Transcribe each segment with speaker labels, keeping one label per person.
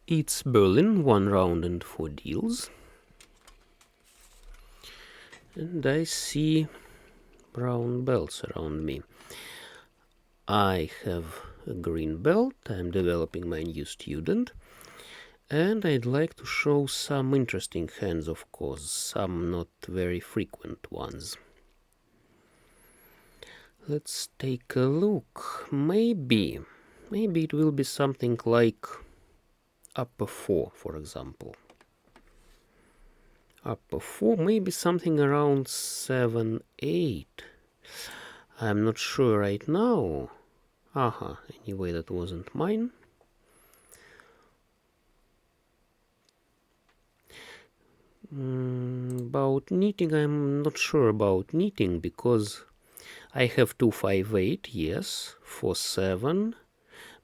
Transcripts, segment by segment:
Speaker 1: It's Berlin, 1 round and 4 deals. And I see brown belts around me. I have a green belt, I'm developing my new student. And I'd like to show some interesting hands, of course, some not very frequent ones. Let's take a look. Maybe it will be something like upper 4, for example. Upper 4, maybe something around 7, 8. I'm not sure right now. Anyway, that wasn't mine. About knitting, I'm not sure about knitting because I have 2, 5, 8, yes, for 7,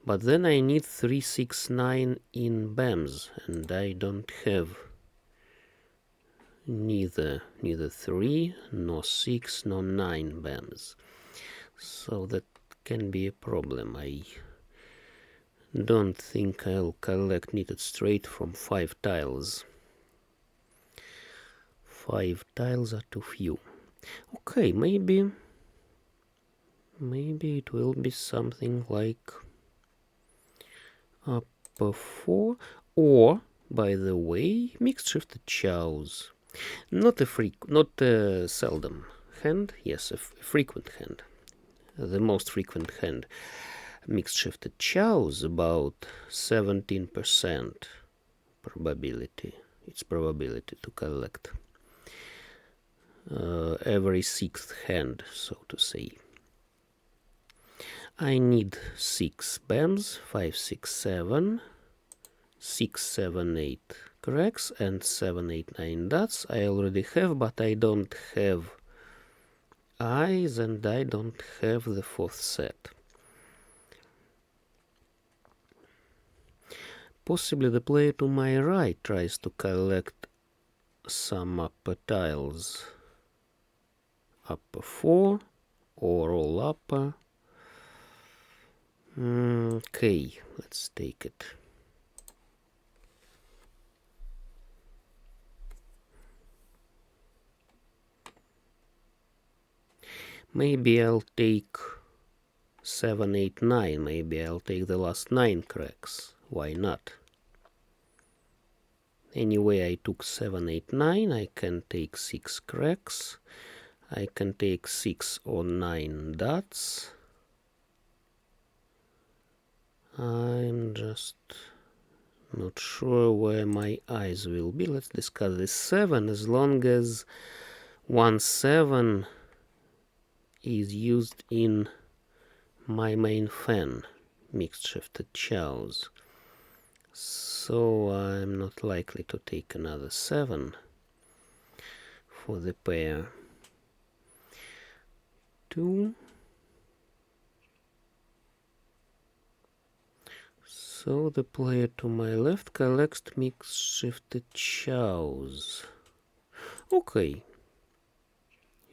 Speaker 1: but then I need 3, 6, 9 in BAMs, and I don't have neither 3, nor 6, nor 9 BAMs. So that can be a problem. I don't think I'll collect knitted straight from 5 tiles. 5 tiles are too few. Okay, maybe it will be something like upper 4, or, by the way, mixed shifted chows. Not a seldom hand, yes, a frequent hand. The most frequent hand. Mixed shifted chows, about 17% probability. It's probability to collect. Every 6th hand, so to say. I need 6 BAMs, 5, 6, 7, 6, 7, 8 cracks, and 7, 8, 9 dots. I already have, but I don't have eyes, and I don't have the 4th set. Possibly the player to my right tries to collect some upper tiles. Upper 4, or all upper. Okay, let's take it. Maybe I'll take 7, 8, 9. Maybe I'll take the last 9 cracks. Why not? Anyway, I took 7, 8, 9. I can take 6 cracks. I can take 6 or 9 dots. I'm just not sure where my eyes will be. Let's discuss this 7. As long as 1, 7 is used in my main fan, mixed shifted chows. So I'm not likely to take another 7 for the pair. 2. So the player to my left collects mixed shifted chows. Okay.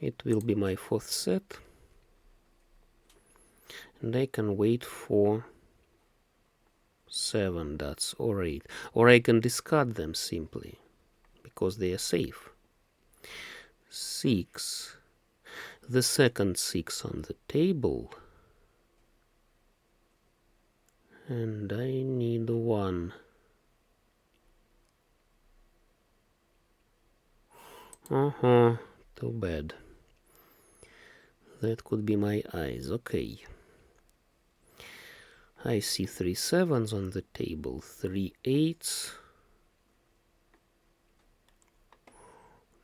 Speaker 1: It will be my 4th set. And I can wait for 7 dots or 8. Or I can discard them simply, because they are safe. 6. The second 6 on the table. And I need 1. Too bad. That could be my eyes. Okay. I see 3 7s on the table, 3 8s,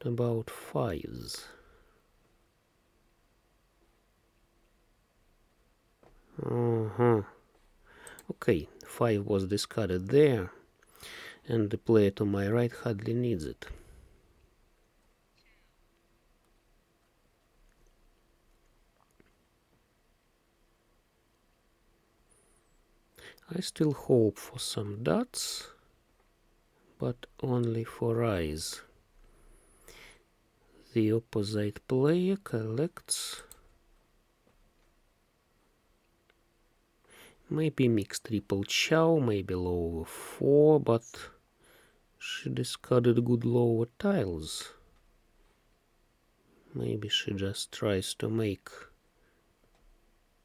Speaker 1: about 5s. Okay, 5 was discarded there, and the player to my right hardly needs it. I still hope for some dots, but only for eyes. The opposite player collects Maybe mixed triple chow, maybe lower 4, but she discarded good lower tiles. Maybe she just tries to make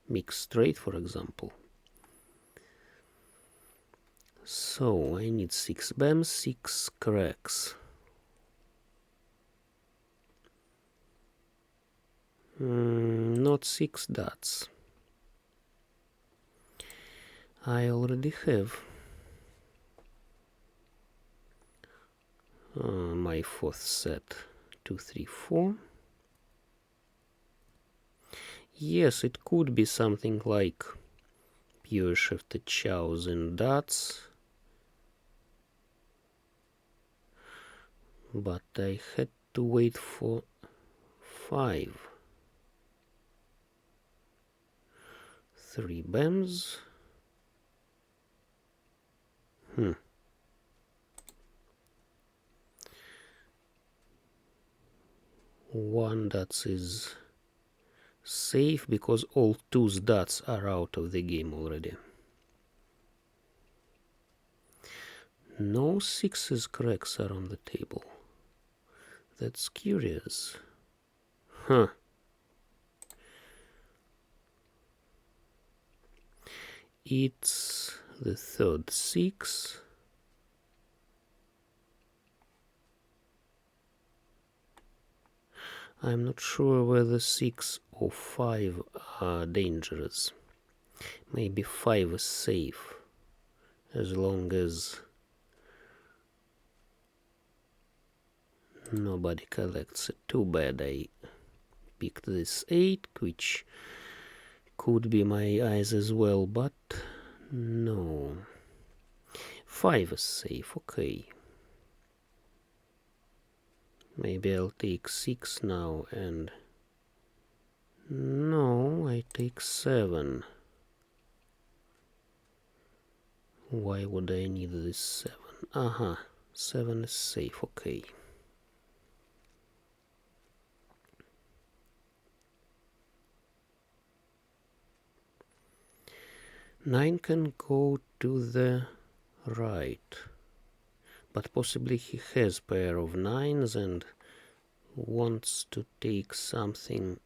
Speaker 1: mixed straight, for example. So I need 6 bams, 6 cracks. Not 6 dots. I already have my 4th set. 2, 3, 4. Yes, it could be something like pure shifted chows and dots, but I had to wait for 5. 3 bams. One dots is safe because all 2's dots are out of the game already. No 6's cracks are on the table. That's curious. Huh. It's the 3rd 6. I'm not sure whether 6 or 5 are dangerous. Maybe 5 is safe, as long as nobody collects it. Too bad I picked this 8, which could be my eyes as well, but no. 5 is safe, okay. Maybe I'll take 6 now and... No, I take 7. Why would I need this 7? Aha, 7 is safe, okay. Nine can go to the right, but possibly he has pair of 9s and wants to take something.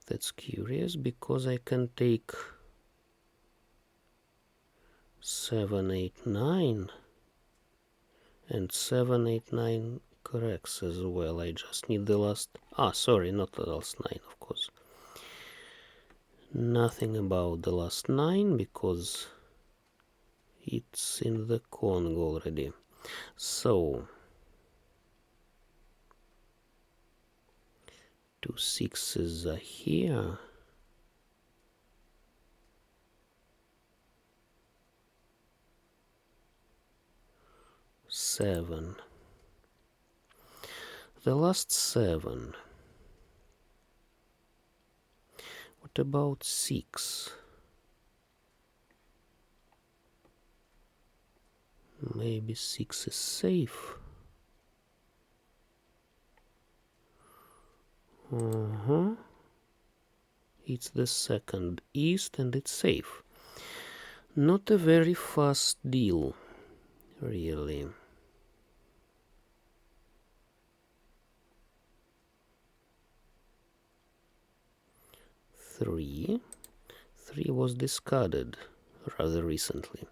Speaker 1: That's curious, because I can take 7, 8, 9 and 7, 8, 9 cracks as well. I just need the last... sorry, not the last 9, of course. Nothing about the last 9, because it's in the Kong already. So 2 6's are here. Seven. The last 7. What about 6? Maybe 6 is safe. It's the 2nd east and it's safe. Not a very fast deal, really. Three was discarded rather recently.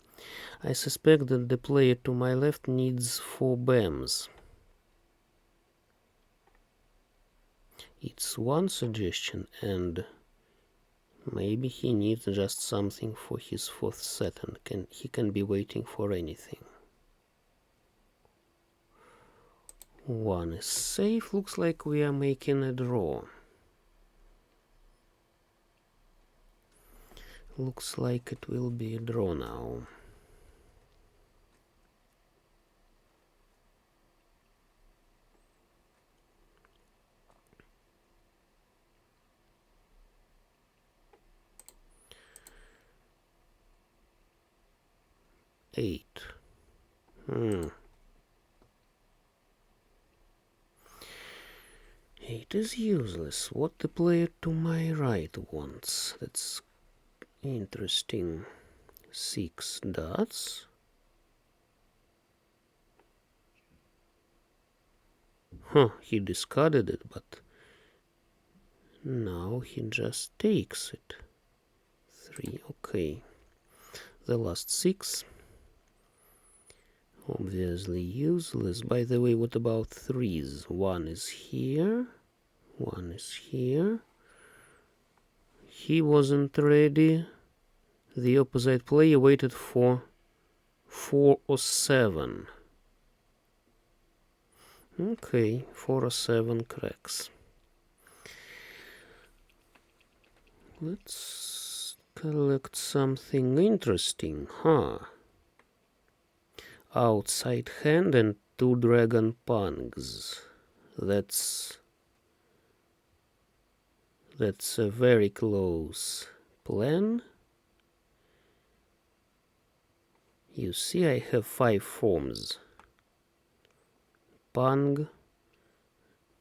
Speaker 1: I suspect that the player to my left needs 4 bams. It's one suggestion, and maybe he needs just something for his 4th set, and he can be waiting for anything. 1 is safe. Looks like we are making a draw. Looks like it will be a draw now. Eight. 8 is useless. What the player to my right wants. That's interesting. 6 dots. Huh, he discarded it, but now he just takes it. 3, okay. The last 6. Obviously useless. By the way, what about 3s? 1 is here. 1 is here. He wasn't ready. The opposite player waited for 4 or 7. Okay, 4 or 7 cracks. Let's collect something interesting, huh? Outside hand and 2 dragon pungs. That's a very close plan. You see, I have 5 forms. Pung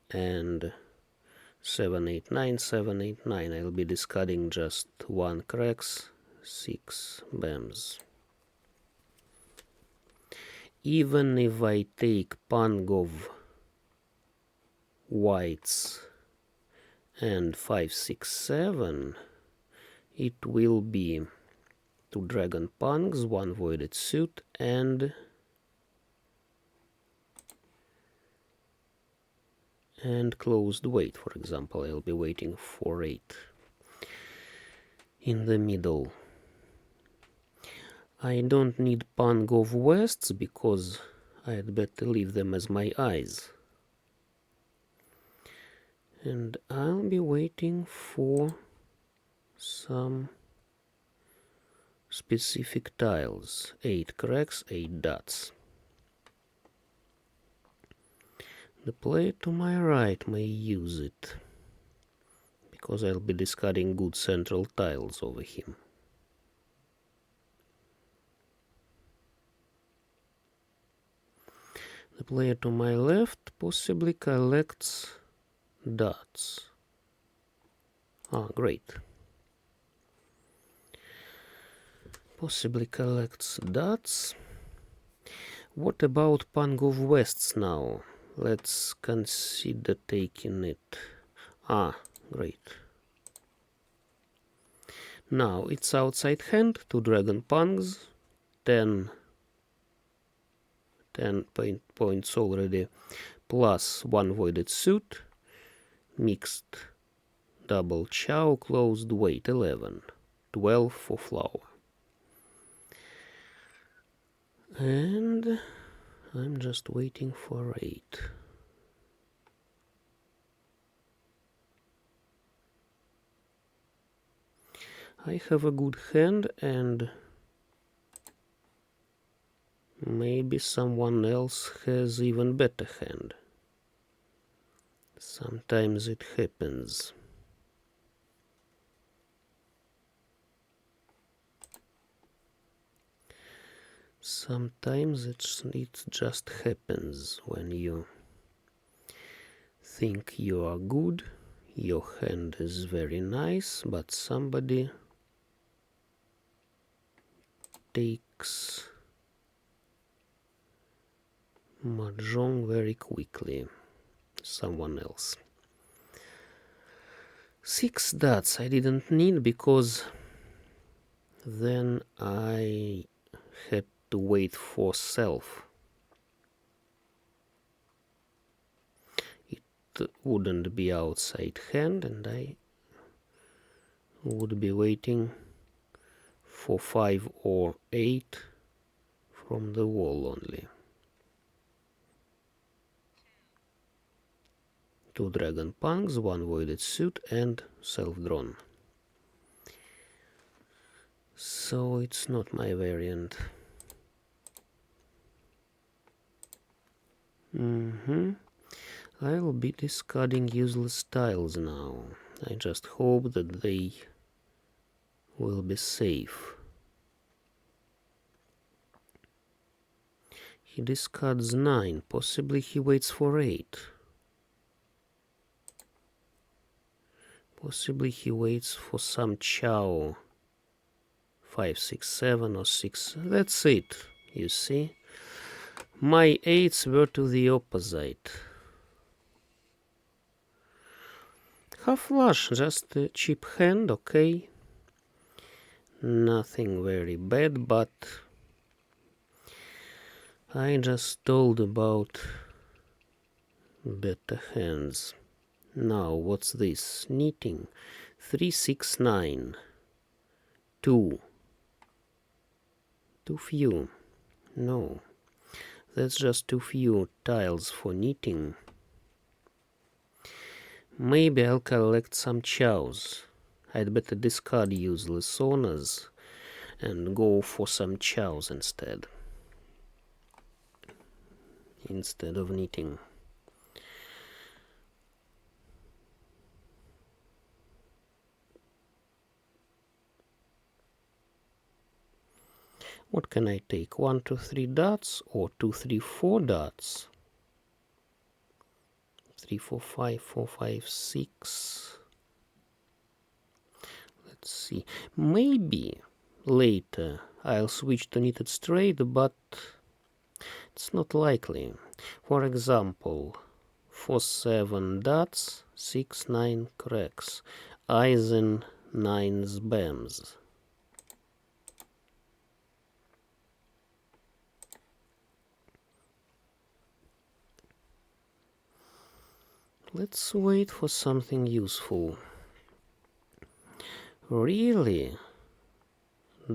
Speaker 1: and 789, 789. I'll be discarding just 1 cracks, 6 bams. Even if I take pung of whites and 5, 6, 7, it will be 2 dragon pungs, 1 voided suit, and closed wait. For example, I'll be waiting for 8 in the middle. I don't need pung of wests because I'd better leave them as my eyes. And I'll be waiting for some specific tiles. 8 cracks, 8 dots. The player to my right may use it, because I'll be discarding good central tiles over him. The player to my left possibly collects dots. Ah, great. Possibly collects dots. What about pung of wests now? Let's consider taking it. Ah, great. Now it's outside hand, 2 dragon pungs, 10 points already, plus 1 voided suit, mixed double chow, closed wait, 11, 12 for flower. And I'm just waiting for 8. I have a good hand, and maybe someone else has even better hand. Sometimes it happens. Sometimes it just happens when you think you are good, your hand is very nice, but somebody takes mahjong very quickly. Someone else. 6 dots I didn't need because then I had to wait for self. It wouldn't be outside hand, and I would be waiting for 5 or 8 from the wall only. 2 dragon pungs, 1 voided suit, and self-drawn. So it's not my variant. I'll be discarding useless tiles now. I just hope that they will be safe. He discards 9. Possibly he waits for 8. Possibly he waits for some chow. 5, 6, 7 or 6. That's it, you see. My 8s were to the opposite. Half flush, just a cheap hand, okay. Nothing very bad, but I just told about better hands. Now, what's this? Knitting. 3, 6, 9. 2. Too few. No. That's just too few tiles for knitting. Maybe I'll collect some chows. I'd better discard useless honors and go for some chows instead of knitting. What can I take? 1, 2, 3 dots or 2, 3, 4 dots? 3, 4, 5, 4, 5, 6. Let's see. Maybe later I'll switch to knitted straight, but it's not likely. For example, 4, 7 dots, 6, 9 cracks, Eisen 9's bams. Let's wait for something useful. Really,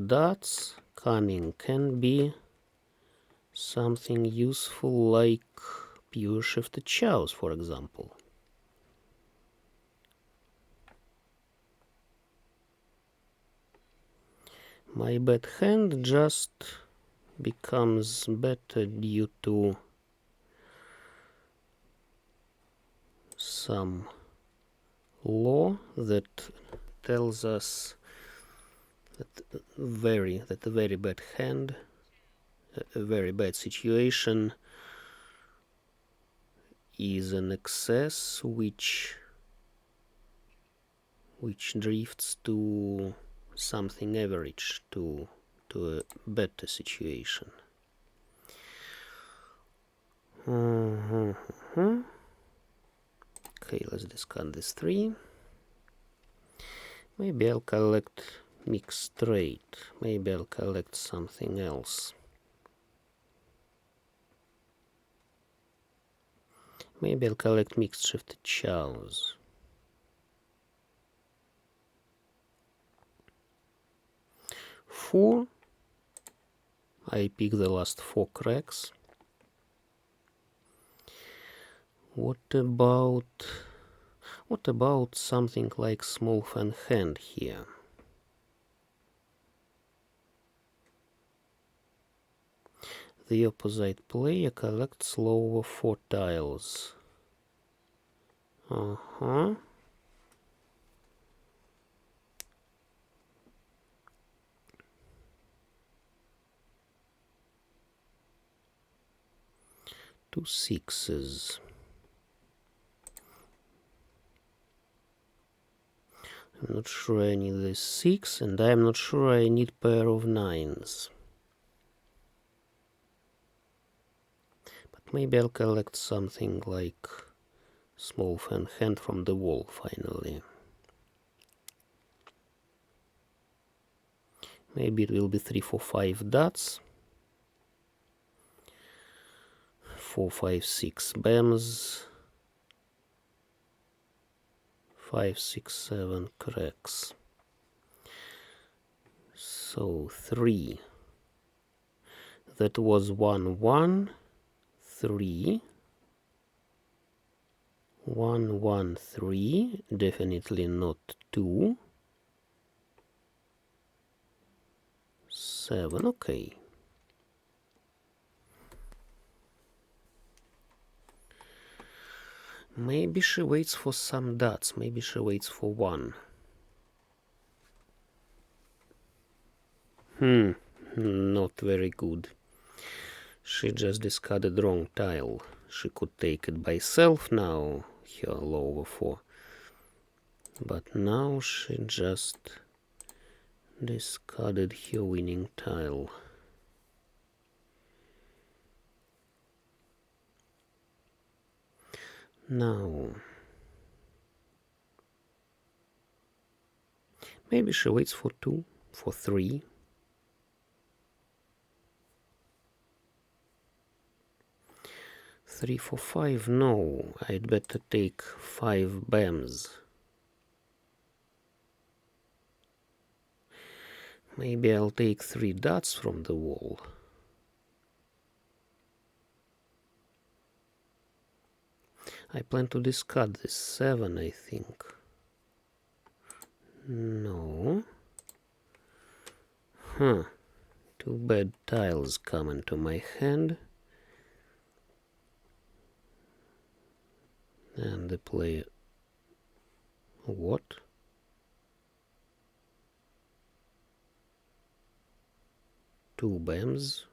Speaker 1: dots coming can be something useful, like pure shifted chows, for example. My bad hand just becomes better due to some law that tells us that a very bad hand, a very bad situation is an excess which drifts to something average, to a better situation. Okay, let's discard this 3. Maybe I'll collect mixed straight. Maybe I'll collect something else. Maybe I'll collect mixed shifted chows. 4. I pick the last 4 cracks. What about something like small fan hand here? The opposite player collects lower 4 tiles. 2 6s. I'm not sure I need this 6, and I'm not sure I need pair of 9s. But maybe I'll collect something like small fan hand from the wall finally. Maybe it will be 3, 4, 5 dots. 4, 5, 6 bams. 5, 6, 7 cracks. So 3. That was 1, 1, 3. 1, 1, 3. Definitely not 2. 7. Okay. Maybe she waits for some dots. Maybe she waits for 1. Not very good. She just discarded wrong tile. She could take it by self now, her lower 4. But now she just discarded her winning tile. Now, maybe she waits for 2, for 3. Three for 5? No, I'd better take 5 bams. Maybe I'll take 3 dots from the wall. I plan to discard this 7, I think. No. Huh. 2 bad tiles come into my hand. And the player... What? Two bams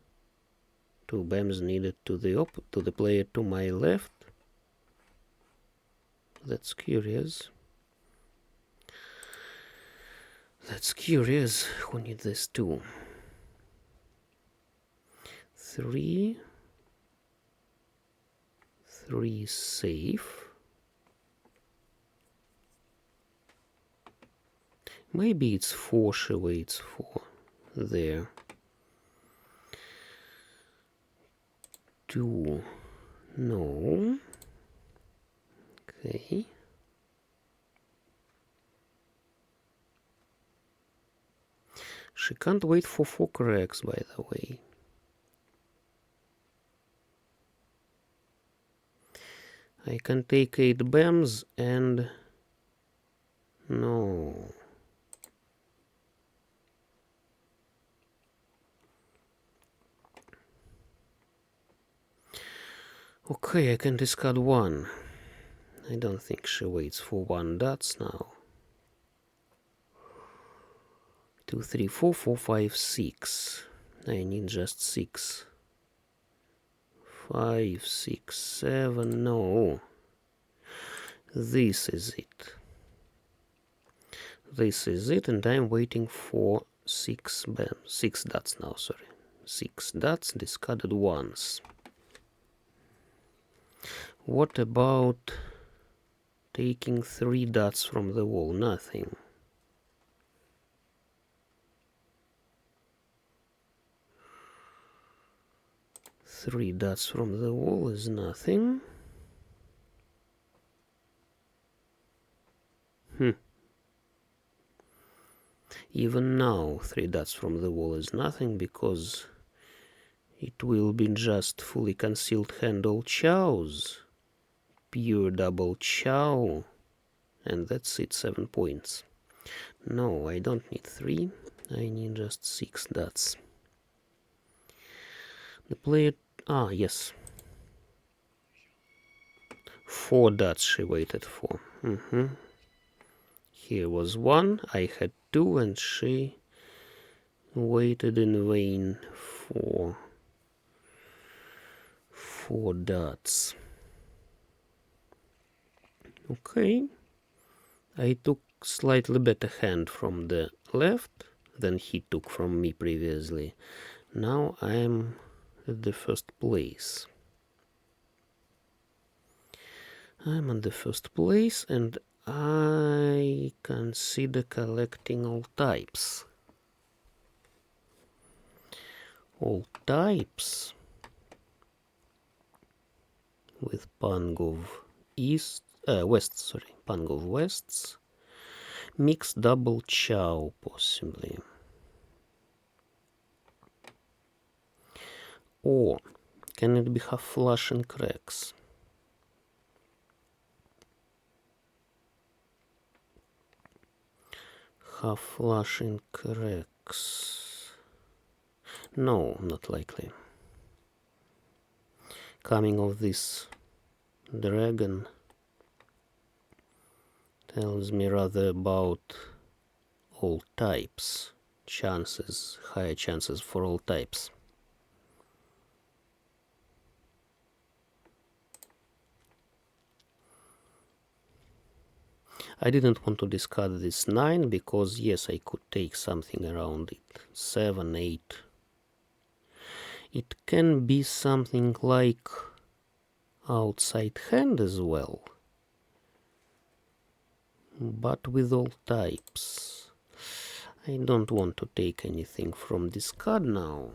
Speaker 1: needed to the player to my left. That's curious. That's curious. Who needs this 2? 3 safe. Maybe it's 4 she waits for. There. 2. No. Okay. She can't wait for 4 cracks, by the way. I can take 8 bams and... No. Okay, I can discard 1. I don't think she waits for 1 dots now. 2, 3, 4, 4, 5, 6. I need just 6. 5, 6, 7, no. This is it. This is it, and I'm waiting for 6 dots now, sorry. 6 dots, discarded once. What about taking 3 dots from the wall? Nothing. Three dots from the wall is nothing. Even now, 3 dots from the wall is nothing, because it will be just fully concealed handle chows. Pure double chow. And that's it, 7 points. No, I don't need 3. I need just 6 dots. The player... Ah, yes. 4 dots she waited for. Here was 1, I had 2, and she waited in vain for 4 dots. Okay. I took slightly better hand from the left than he took from me previously. Now I'm at the first place. I'm on the first place, and I consider collecting all types. All types with Pangov West, Pangov Wests. Mixed double chow, possibly. Or can it be half flush and cracks? Half flush and cracks. No, not likely. Coming of this dragon tells me rather about all types. Chances, higher chances for all types. I didn't want to discard this 9 because, yes, I could take something around it. 7, 8. It can be something like outside hand as well, but with all types. I don't want to take anything from this card now.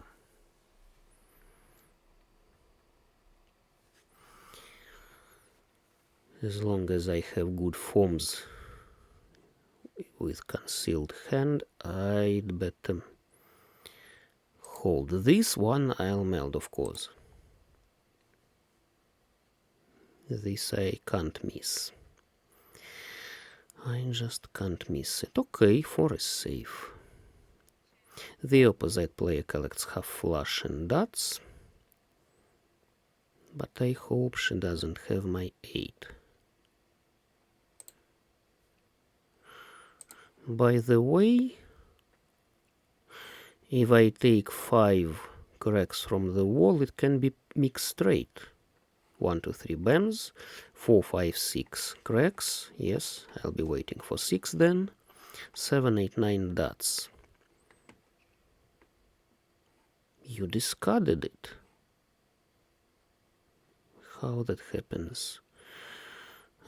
Speaker 1: As long as I have good forms with concealed hand, I'd better hold. This one I'll meld, of course. This I can't miss. I just can't miss it. Okay, 4 is safe. The opposite player collects half flush and dots, but I hope she doesn't have my 8. By the way, if I take 5 cracks from the wall, it can be mixed straight. 1, 2, 3 bends, 4, 5, 6 cracks. Yes, I'll be waiting for 6 then. 7, 8, 9 dots. You discarded it. How that happens,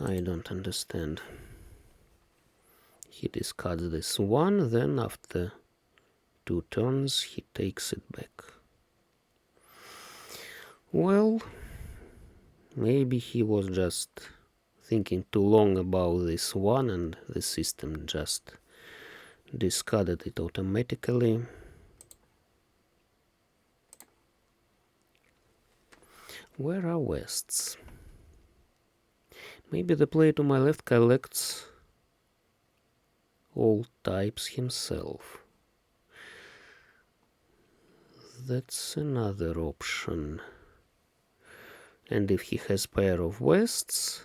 Speaker 1: I don't understand. He discards this 1, then after 2 turns he takes it back. Well, maybe he was just thinking too long about this 1 and the system just discarded it automatically. Where are wests? Maybe the player to my left collects all types himself. That's another option. And if he has pair of wests,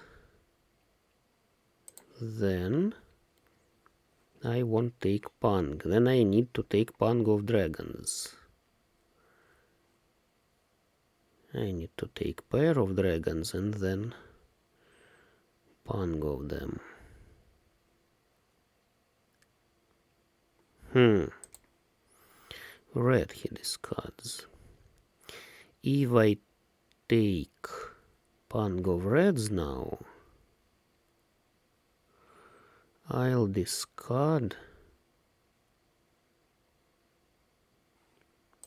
Speaker 1: then I won't take Pang. Then I need to take Pang of Dragons. I need to take pair of dragons and then Pang of them. Red he discards. If I take Pang of reds now, I'll discard.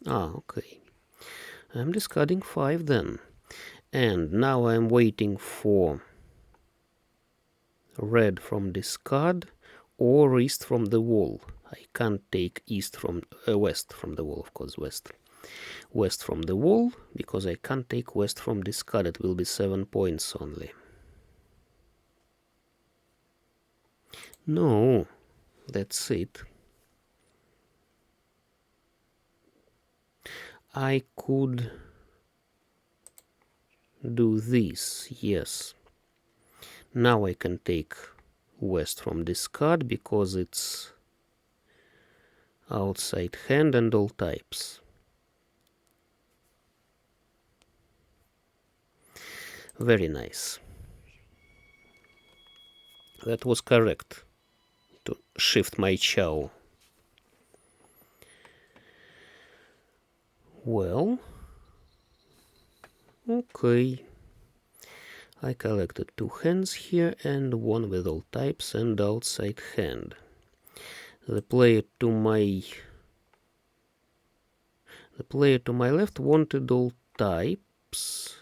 Speaker 1: Okay. I'm discarding 5 then. And now I'm waiting for red from discard or east from the wall. I can't take east from west from the wall, of course, west from the wall, because I can't take west from discard. It will be 7 points only. No, that's it. I could do this, yes. Now I can take west from discard because it's outside hand and all types. Very nice. That was correct to shift my chow. Well, okay. I collected 2 hands here and 1 with all types and outside hand. The player to my left wanted all types,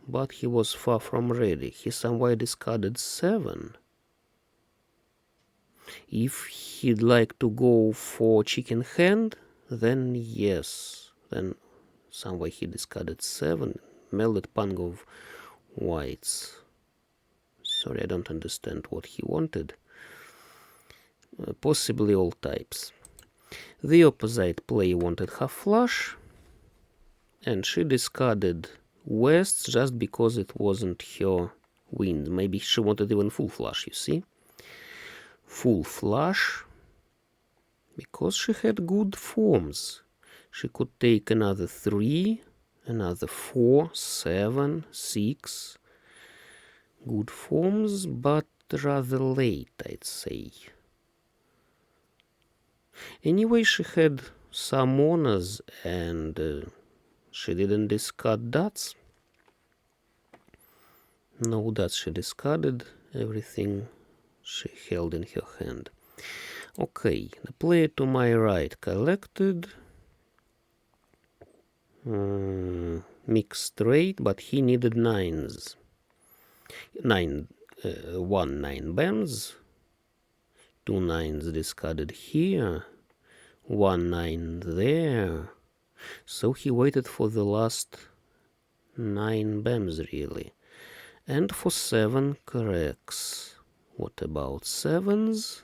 Speaker 1: but he was far from ready. He somewhere discarded 7. If he'd like to go for chicken hand, then yes. Then somewhere he discarded 7. Melded Pang of whites. Sorry, I don't understand what he wanted. Possibly all types. The opposite player wanted half flush, and she discarded west just because it wasn't her wind. Maybe she wanted even full flush, you see? Full flush, because she had good forms. She could take another 3, another 4, 7, 6. Good forms, but rather late, I'd say. Anyway, she had some honors and she didn't discard dots. No dots she discarded, everything she held in her hand. Okay, the player to my right collected mixed straight, but he needed nines. 9 bams, 2 nines discarded here, 1 9 there. So he waited for the last 9 bams really. And for 7 corrects. What about 7s?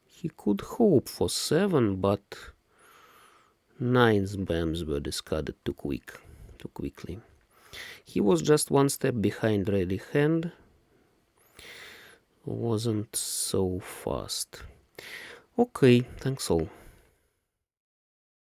Speaker 1: He could hope for 7, but 9's bams were discarded too quickly. He was just 1 step behind ready hand. Wasn't so fast. Okay, thanks all.